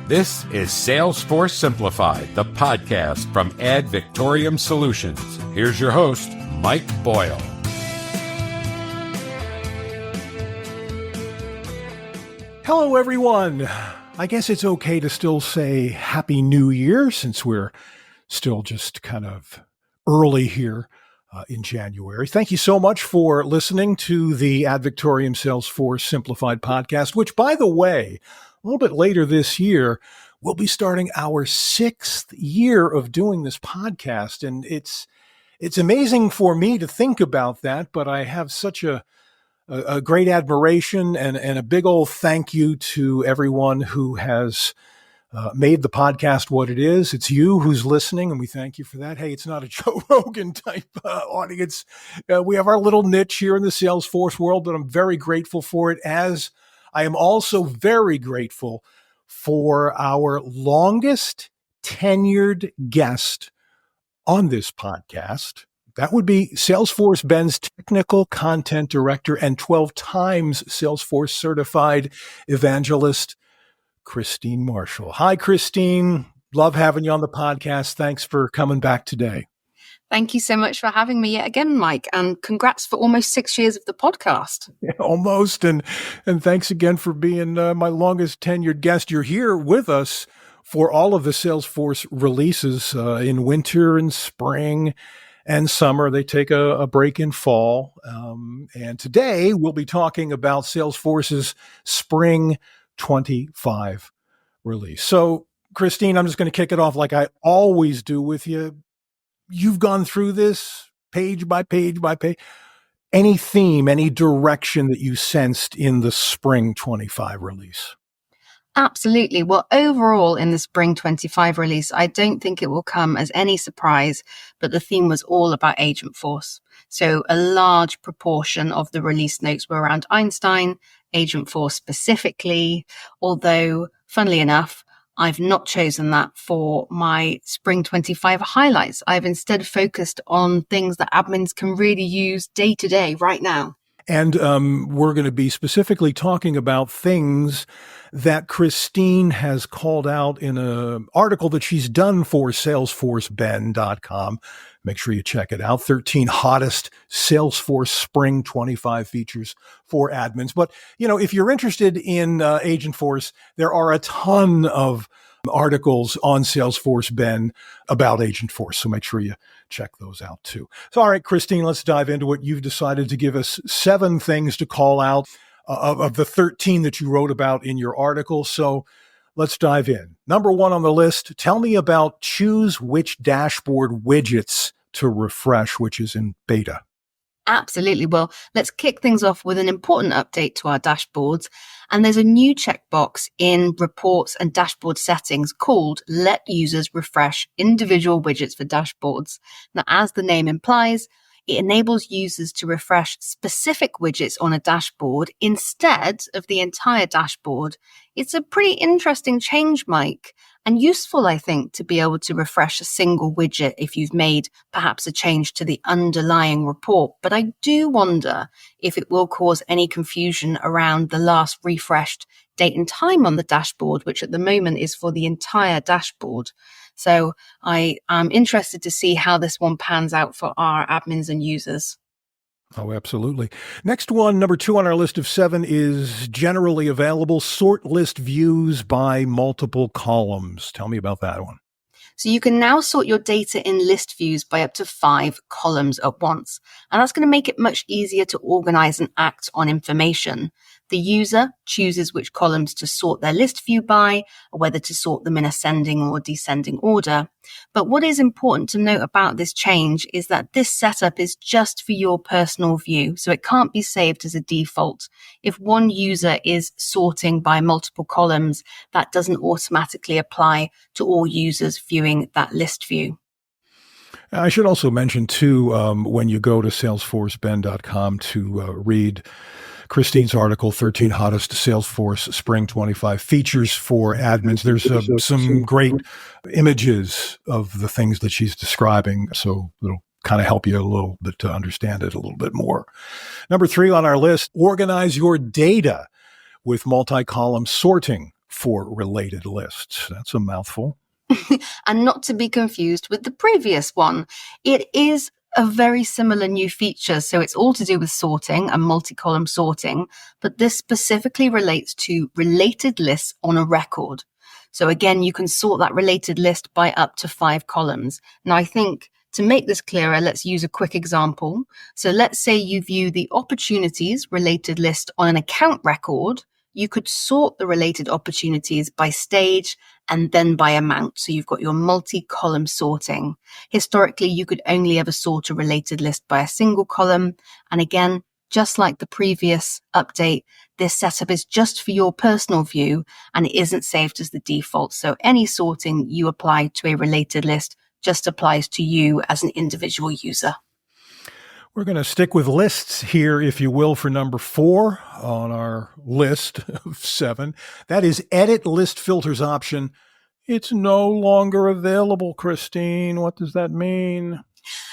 This is Salesforce Simplified, the podcast from Victoriam Solutions. Here's your host, Mike Boyle. Hello, everyone. I guess it's okay to still say Happy New Year since we're still just kind of early here in January. Thank you so much for listening to the Victoriam Salesforce Simplified podcast, which, by the way, a little bit later this year, we'll be starting our 6th year of doing this podcast. And it's amazing for me to think about that, but I have such a great admiration and a big old thank you to everyone who has made the podcast what it is. It's you who's listening, and we thank you for that. Hey, it's not a Joe Rogan type audience. We have our little niche here in the Salesforce world, but I'm very grateful for it, as I am also very grateful for our longest tenured guest on this podcast. That would be Salesforce Ben's Technical Content Director and 12 times Salesforce-Certified Evangelist, Christine Marshall. Hi, Christine. Love having you on the podcast. Thanks for coming back today. Thank you so much for having me yet again, Mike, and congrats for almost 6 years of the podcast. Yeah, almost, and thanks again for being my longest tenured guest. You're here with us for all of the Salesforce releases in winter and spring and summer. They take a break in fall, and today we'll be talking about Salesforce's Spring 25 release. So, Christine, I'm just going to kick it off like I always do with you. You've gone through this page by page by page. Any theme, any direction that you sensed in the Spring 25 release? Absolutely. Well, overall in the Spring 25 release, I don't think it will come as any surprise, but the theme was all about Agentforce. So a large proportion of the release notes were around Einstein, Agentforce specifically, although, funnily enough, I've not chosen that for my Spring 25 highlights. I've instead focused on things that admins can really use day to day right now. And we're going to be specifically talking about things that Christine has called out in an article that she's done for SalesforceBen.com. Make sure you check it out. 13 hottest Salesforce Spring 25 features for admins. But, you know, if you're interested in Agentforce, there are a ton of articles on Salesforce Ben about Agentforce. So make sure you check those out too. So, all right, Christine, let's dive into it. You've decided to give us 7 things to call out of the 13 that you wrote about in your article. So let's dive in. Number 1 on the list, tell me about choose which dashboard widgets to refresh, which is in beta. Absolutely. Well, let's kick things off with an important update to our dashboards. And there's a new checkbox in reports and dashboard settings called Let Users Refresh Individual Widgets for Dashboards. Now, as the name implies, it enables users to refresh specific widgets on a dashboard instead of the entire dashboard. It's a pretty interesting change, Mike, and useful, I think, to be able to refresh a single widget if you've made perhaps a change to the underlying report. But I do wonder if it will cause any confusion around the last refreshed date and time on the dashboard, which at the moment is for the entire dashboard. So I am interested to see how this one pans out for our admins and users. Oh, absolutely. Next one, number 2 on our list of 7 is generally available. Sort list views by multiple columns. Tell me about that one. So you can now sort your data in list views by up to 5 columns at once. And that's going to make it much easier to organize and act on information. The user chooses which columns to sort their list view by, or whether to sort them in ascending or descending order. But what is important to note about this change is that this setup is just for your personal view, so it can't be saved as a default. If one user is sorting by multiple columns, that doesn't automatically apply to all users viewing that list view. I should also mention, too, when you go to SalesforceBen.com to read Christine's article, 13 Hottest Salesforce Spring 25 Features for Admins, there's some great images of the things that she's describing, so it'll kind of help you a little bit to understand it a little bit more. Number 3 on our list, organize your data with multi-column sorting for related lists. That's a mouthful. And not to be confused with the previous one. It is a very similar new feature. So it's all to do with sorting and multi-column sorting, but this specifically relates to related lists on a record. So again, you can sort that related list by up to 5 columns. Now, I think to make this clearer, let's use a quick example. So let's say you view the opportunities related list on an account record. You could sort the related opportunities by stage and then by amount. So you've got your multi-column sorting. Historically, you could only ever sort a related list by a single column. And again, just like the previous update, this setup is just for your personal view and it isn't saved as the default. So any sorting you apply to a related list just applies to you as an individual user. We're going to stick with lists here, if you will, for number 4 on our list of 7. That is Edit List Filters option. It's no longer available, Christine. What does that mean?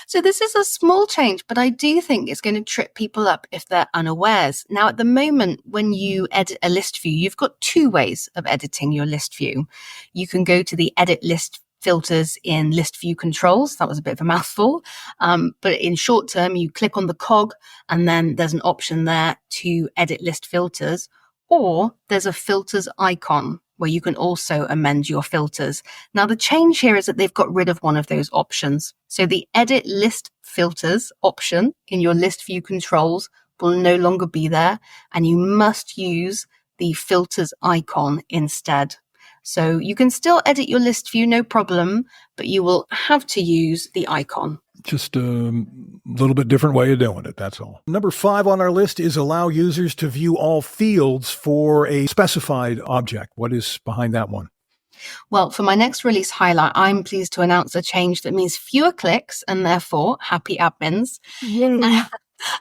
So this is a small change, but I do think it's going to trip people up if they're unawares. Now, at the moment, when you edit a list view, you've got 2 ways of editing your list view. You can go to the Edit List Filters in List View Controls. That was a bit of a mouthful. But in short term, you click on the cog and then there's an option there to edit list filters, or there's a filters icon where you can also amend your filters. Now, the change here is that they've got rid of one of those options. So the Edit List Filters option in your List View Controls will no longer be there, and you must use the filters icon instead. So you can still edit your list view, no problem, but you will have to use the icon. Just a little bit different way of doing it, that's all. Number 5 on our list is allow users to view all fields for a specified object. What is behind that one? Well, for my next release highlight, I'm pleased to announce a change that means fewer clicks and therefore happy admins.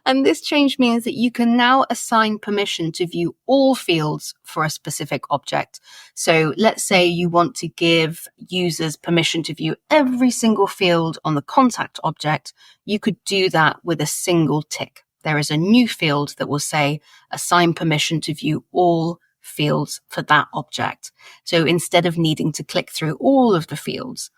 And this change means that you can now assign permission to view all fields for a specific object. So let's say you want to give users permission to view every single field on the contact object. You could do that with a single tick. There is a new field that will say assign permission to view all fields for that object. So instead of needing to click through all of the fields,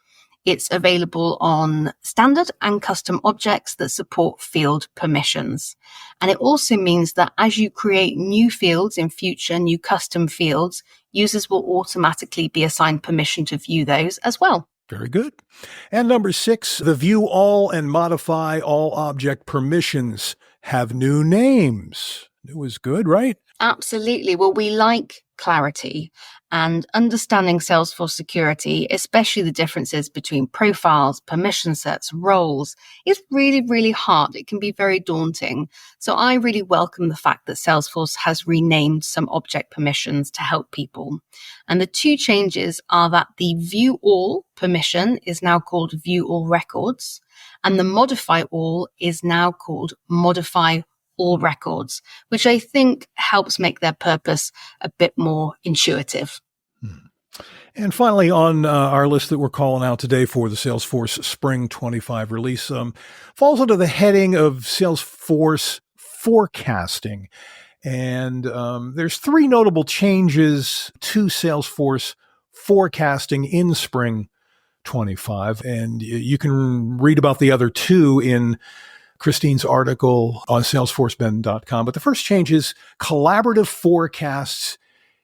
it's available on standard and custom objects that support field permissions. And it also means that as you create new fields in future, new custom fields, users will automatically be assigned permission to view those as well. Very good. And number 6, the view all and modify all object permissions have new names. New is good, right? Absolutely. Well, we like clarity, and understanding Salesforce security, especially the differences between profiles, permission sets, roles, is really, really hard. It can be very daunting. So I really welcome the fact that Salesforce has renamed some object permissions to help people. And the 2 changes are that the view all permission is now called view all records, and the modify all is now called modify all records, which I think helps make their purpose a bit more intuitive. And finally, on our list that we're calling out today for the Salesforce Spring 25 release, falls under the heading of Salesforce forecasting. And there's 3 notable changes to Salesforce forecasting in Spring 25. And you can read about the other 2 in Christine's article on salesforceben.com. But the first change is collaborative forecasts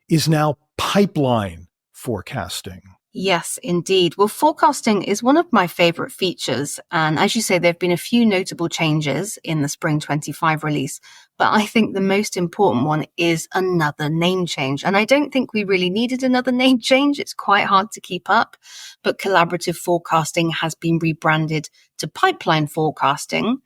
is now pipeline forecasting. Yes, indeed. Well, forecasting is one of my favorite features. And as you say, there have been a few notable changes in the Spring 25 release. But I think the most important one is another name change. And I don't think we really needed another name change. It's quite hard to keep up. But collaborative forecasting has been rebranded to pipeline forecasting.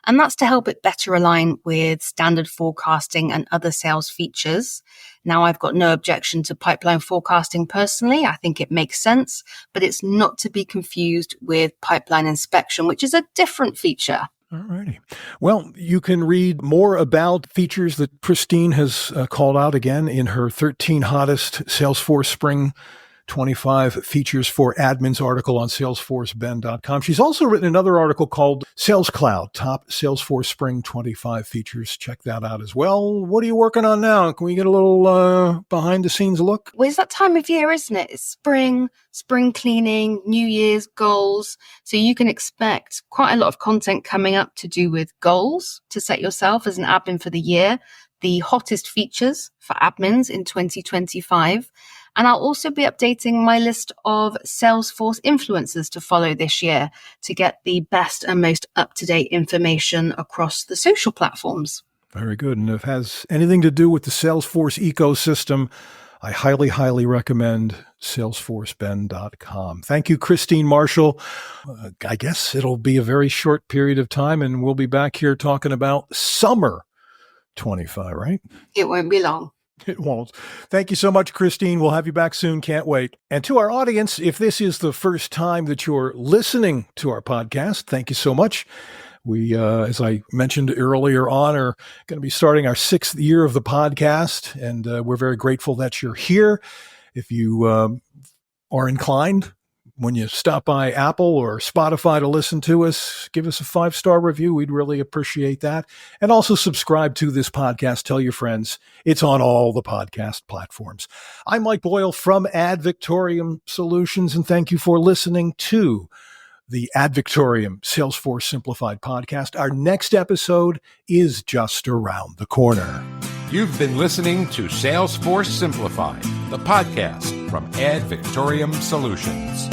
And that's to help it better align with standard forecasting and other sales features. Now, I've got no objection to pipeline forecasting personally. I think it makes sense, but it's not to be confused with pipeline inspection, which is a different feature. All righty. Well, you can read more about features that Christine has called out again in her 13 hottest Salesforce Spring 25 Features for Admins article on SalesforceBen.com. She's also written another article called Sales Cloud, Top Salesforce Spring 25 Features. Check that out as well. What are you working on now? Can we get a little behind-the-scenes look? Well, it's that time of year, isn't it? It's spring cleaning, New Year's goals. So you can expect quite a lot of content coming up to do with goals to set yourself as an admin for the year, the hottest features for admins in 2025. And I'll also be updating my list of Salesforce influencers to follow this year to get the best and most up-to-date information across the social platforms. Very good. And if it has anything to do with the Salesforce ecosystem, I highly, highly recommend SalesforceBen.com. Thank you, Christine Marshall. I guess it'll be a very short period of time, and we'll be back here talking about summer 25, right? It won't be long. It won't. Thank you so much, Christine. We'll have you back soon. Can't wait. And to our audience, if this is the first time that you're listening to our podcast, thank you so much. We, as I mentioned earlier on, are going to be starting our 6th year of the podcast, and we're very grateful that you're here. If you are inclined, when you stop by Apple or Spotify to listen to us, give us a 5-star review. We'd really appreciate that. And also subscribe to this podcast. Tell your friends. It's on all the podcast platforms. I'm Mike Boyle from Victoriam Solutions, and thank you for listening to the Victoriam Salesforce Simplified podcast. Our next episode is just around the corner. You've been listening to Salesforce Simplified, the podcast from Victoriam Solutions.